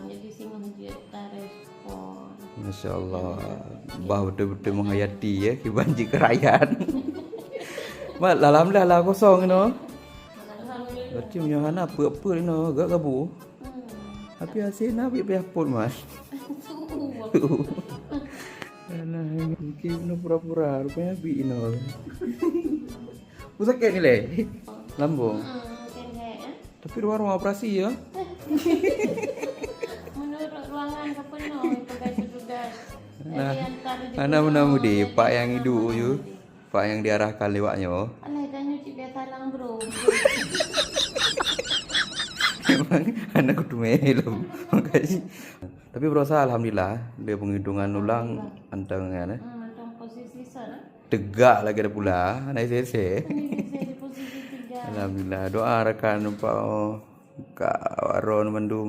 Jadi sing tak respon. Masya Allah, bah betul-betul menghayati ya kibanji kerayaan. Mak alhamdulillah lah kosong no. Alhamdulillah. Berarti punya anak apa-apa ni no, gak gabu. Tapi hasil nak biar pun mas. Alah, mungkin no pura-pura, rupanya bi no. Sakit ni leh. Lambung. Tapi ruang operasi ya. Menurut ruangan ke penuh tugas-tugas. Nah, anak menamudi pak yang hidup you. Pak yang diarahkan lewatnya. Alah dah nyuci biasa lang bro. Memang anak kudu melum. Makasih. Tapi berusaha alhamdulillah dia penghitungan ulang antara Macam posisi sana. tegak lagi ada pula naik sese. Saya di posisi 3. Alhamdulillah doa rekan Pak Kak Waron Mendung